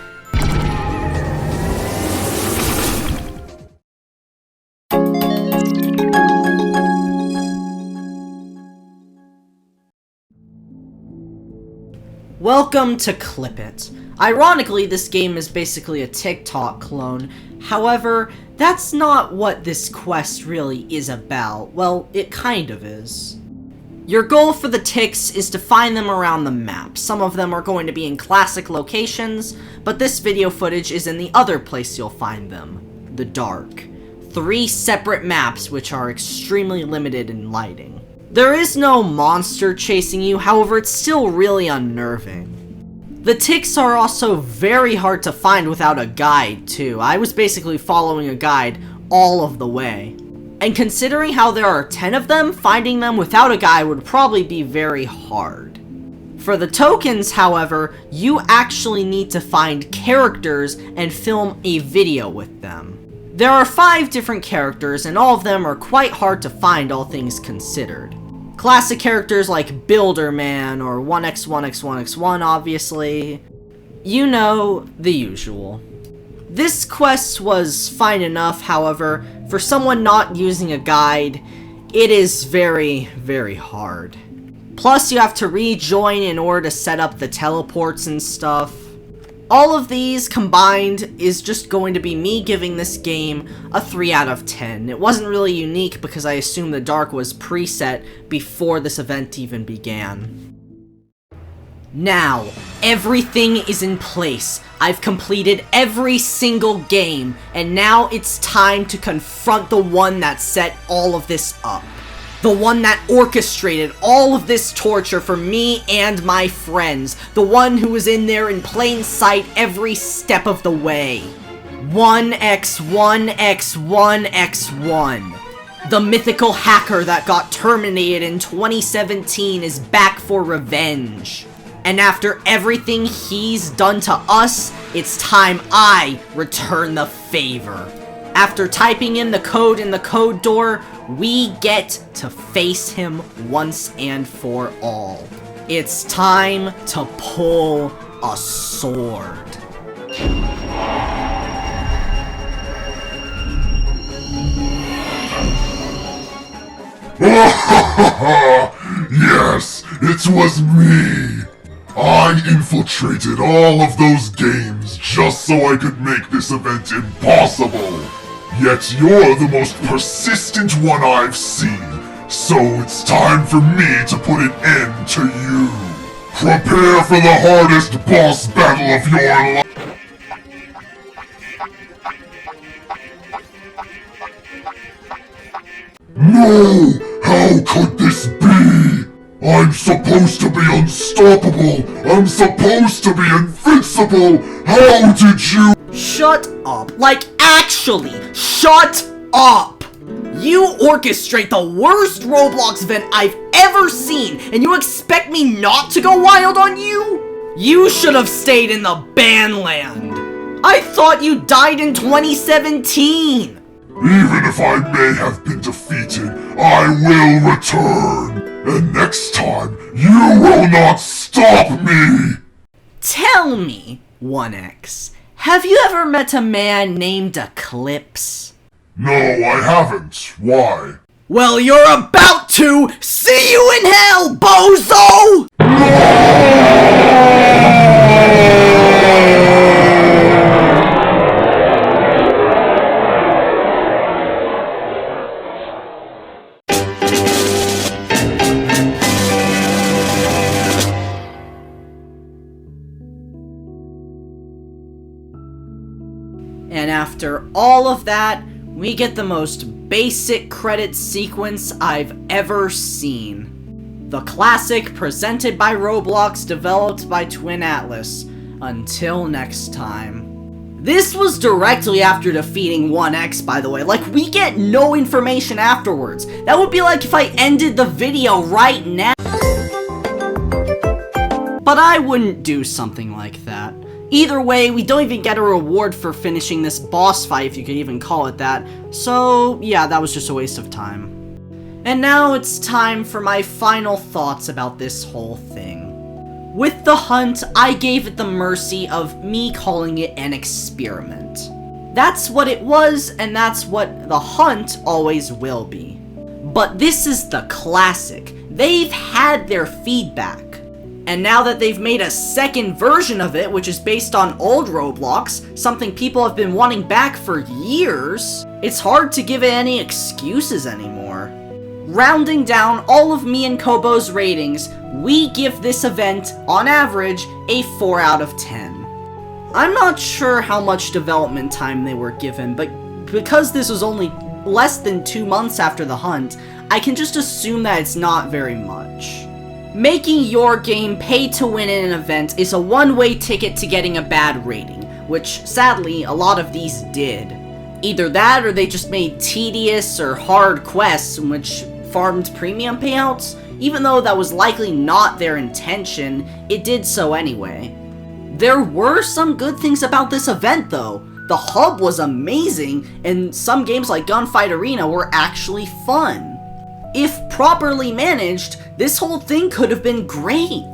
Welcome to Clip It. Ironically, this game is basically a TikTok clone. However, that's not what this quest really is about. Well, it kind of is. Your goal for the ticks is to find them around the map. Some of them are going to be in classic locations, but this video footage is in the other place you'll find them, the dark. 3 separate maps which are extremely limited in lighting. There is no monster chasing you, however it's still really unnerving. The ticks are also very hard to find without a guide too. I was basically following a guide all of the way. And considering how there are 10 of them, finding them without a guide would probably be very hard. For the tokens, however, you actually need to find characters and film a video with them. There are 5 different characters, and all of them are quite hard to find, all things considered. Classic characters like Builderman or 1x1x1x1, obviously. You know, the usual. This quest was fine enough, however, for someone not using a guide, it is very, very hard. Plus, you have to rejoin in order to set up the teleports and stuff. All of these combined is just going to be me giving this game a 3 out of 10. It wasn't really unique because I assumed the dark was preset before this event even began. Now, everything is in place. I've completed every single game, and now it's time to confront the one that set all of this up. The one that orchestrated all of this torture for me and my friends. The one who was in there in plain sight every step of the way. 1x1x1x1. The mythical hacker that got terminated in 2017 is back for revenge. And after everything he's done to us, it's time I return the favor. After typing in the code door, we get to face him once and for all. It's time to pull a sword. Yes, it was me! I infiltrated all of those games just so I could make this event impossible! Yet you're the most persistent one I've seen, so it's time for me to put an end to you! Prepare for the hardest boss battle of your life! No! How could this be? I'm supposed to be unstoppable! I'm supposed to be invincible! How did you— Shut up. Like, actually, shut up! You orchestrate the worst Roblox event I've ever seen, and you expect me not to go wild on you? You should have stayed in the banland. I thought you died in 2017! Even if I may have been defeated, I will return! And next time, you will not stop me! Tell me, 1X, have you ever met a man named Eclipse? No, I haven't. Why? Well, you're about to! See you in hell, bozo! And after all of that, we get the most basic credit sequence I've ever seen. The classic presented by Roblox, developed by Twin Atlas. Until next time. This was directly after defeating 1X, by the way. Like, we get no information afterwards. That would be like if I ended the video right now. But I wouldn't do something like that. Either way, we don't even get a reward for finishing this boss fight, if you could even call it that. So, yeah, that was just a waste of time. And now it's time for my final thoughts about this whole thing. With the hunt, I gave it the mercy of me calling it an experiment. That's what it was, and that's what the hunt always will be. But this is the classic. They've had their feedback. And now that they've made a second version of it, which is based on old Roblox, something people have been wanting back for years, it's hard to give it any excuses anymore. Rounding down all of me and Kobo's ratings, we give this event, on average, a 4 out of 10. I'm not sure how much development time they were given, but because this was only less than 2 months after the hunt, I can just assume that it's not very much. Making your game pay to win in an event is a one-way ticket to getting a bad rating, which sadly a lot of these did. Either that or they just made tedious or hard quests in which farmed premium payouts. Even though that was likely not their intention, it did so anyway. There were some good things about this event though. The hub was amazing, and some games like Gunfight Arena were actually fun. If properly managed, this whole thing could have been great.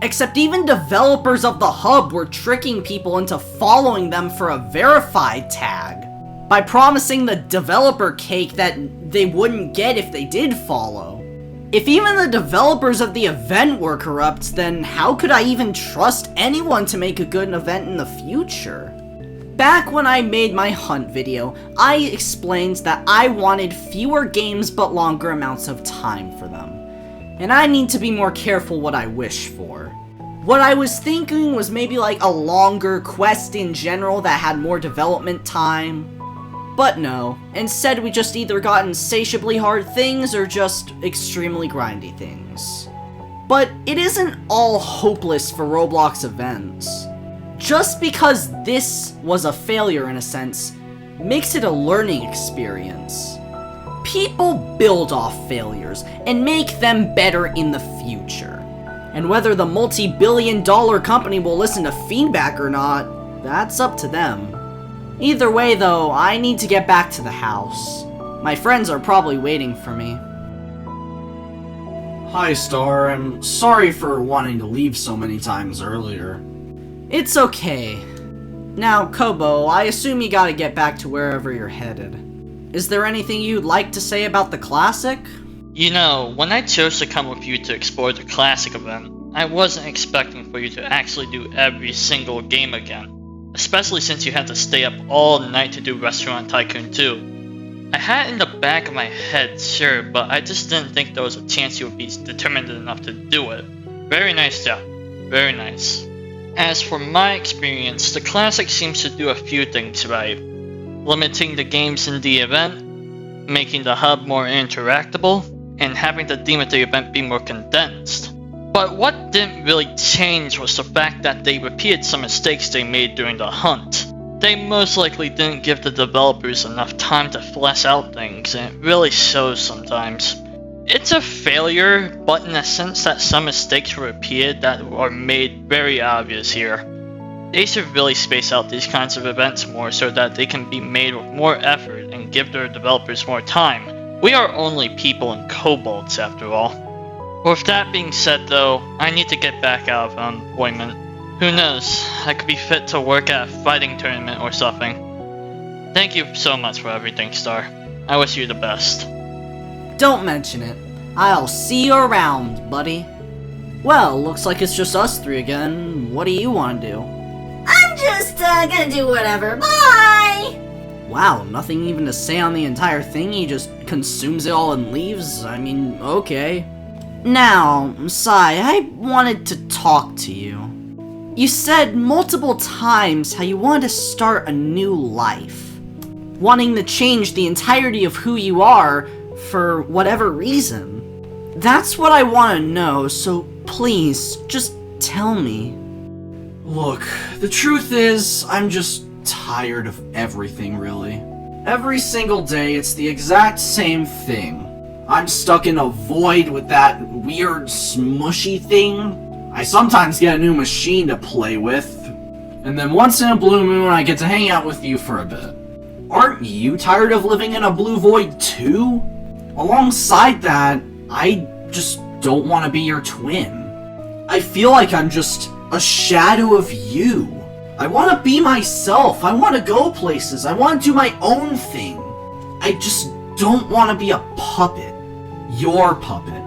Except even developers of the hub were tricking people into following them for a verified tag, by promising the developer cake that they wouldn't get if they did follow. If even the developers of the event were corrupt, then how could I even trust anyone to make a good event in the future? Back when I made my hunt video, I explained that I wanted fewer games but longer amounts of time for them. And I need to be more careful what I wish for. What I was thinking was maybe like a longer quest in general that had more development time. But no, instead we just either got insatiably hard things or just extremely grindy things. But it isn't all hopeless for Roblox events. Just because this was a failure in a sense, makes it a learning experience. People build off failures and make them better in the future. And whether the multi-billion-dollar company will listen to feedback or not, that's up to them. Either way though, I need to get back to the house. My friends are probably waiting for me. Hi, Star. I'm sorry for wanting to leave so many times earlier. It's okay. Now, Kobo, I assume you gotta get back to wherever you're headed. Is there anything you'd like to say about the Classic? You know, when I chose to come with you to explore the Classic event, I wasn't expecting for you to actually do every single game again, especially since you had to stay up all night to do Restaurant Tycoon 2. I had it in the back of my head, sure, but I just didn't think there was a chance you would be determined enough to do it. Very nice job. Very nice. As for my experience, the Classic seems to do a few things right. Limiting the games in the event, making the hub more interactable, and having the theme of the event be more condensed. But what didn't really change was the fact that they repeated some mistakes they made during the hunt. They most likely didn't give the developers enough time to flesh out things, and it really shows sometimes. It's a failure, but in a sense that some mistakes were repeated that are made very obvious here. They should really space out these kinds of events more so that they can be made with more effort and give their developers more time. We are only people and kobolds after all. With that being said though, I need to get back out of unemployment. Who knows, I could be fit to work at a fighting tournament or something. Thank you so much for everything, Star. I wish you the best. Don't mention it. I'll see you around, buddy. Well, looks like it's just us three again. What do you want to do? I'm just gonna do whatever. Bye! Wow, nothing even to say on the entire thing? He just consumes it all and leaves? I mean, okay. Now, Sai, I wanted to talk to you. You said multiple times how you wanted to start a new life. Wanting to change the entirety of who you are for whatever reason. That's what I want to know, so please, just tell me. Look, the truth is, I'm just tired of everything, really. Every single day, it's the exact same thing. I'm stuck in a void with that weird smushy thing. I sometimes get a new machine to play with. And then once in a blue moon, I get to hang out with you for a bit. Aren't you tired of living in a blue void too? Alongside that, I just don't want to be your twin. I feel like I'm just a shadow of you. I want to be myself. I want to go places. I want to do my own thing. I just don't want to be a puppet. Your puppet.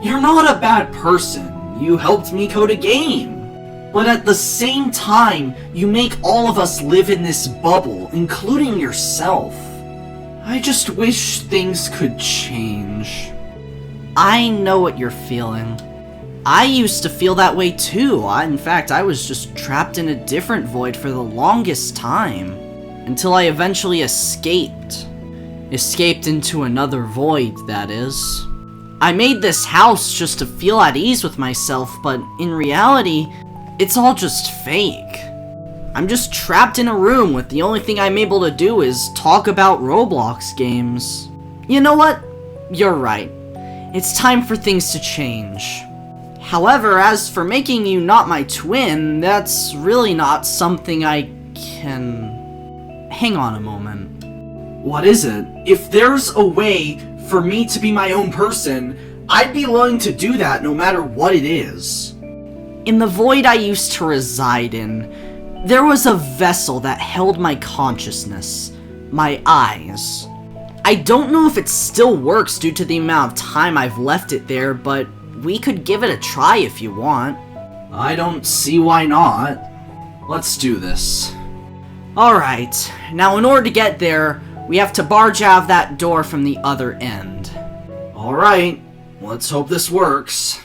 You're not a bad person. You helped me code a game. But at the same time, you make all of us live in this bubble, including yourself. I just wish things could change. I know what you're feeling. I used to feel that way too. In fact, I was just trapped in a different void for the longest time. Until I eventually escaped. Escaped into another void, that is. I made this house just to feel at ease with myself, but in reality, it's all just fake. I'm just trapped in a room with the only thing I'm able to do is talk about Roblox games. You know what? You're right. It's time for things to change. However, as for making you not my twin, that's really not something I can... Hang on a moment. What is it? If there's a way for me to be my own person, I'd be willing to do that no matter what it is. In the void I used to reside in, there was a vessel that held my consciousness, my eyes. I don't know if it still works due to the amount of time I've left it there, but we could give it a try if you want. I don't see why not. Let's do this. Alright, now in order to get there, we have to barge out of that door from the other end. Alright, let's hope this works.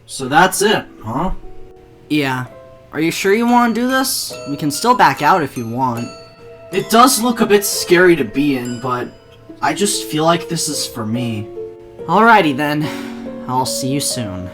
So that's it, huh? Yeah. Are you sure you want to do this? We can still back out if you want. It does look a bit scary to be in, but I just feel like this is for me. Alrighty then. I'll see you soon.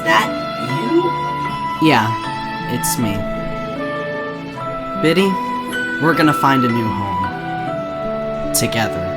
that you? Yeah, it's me. Biddy, we're gonna find a new home. Together.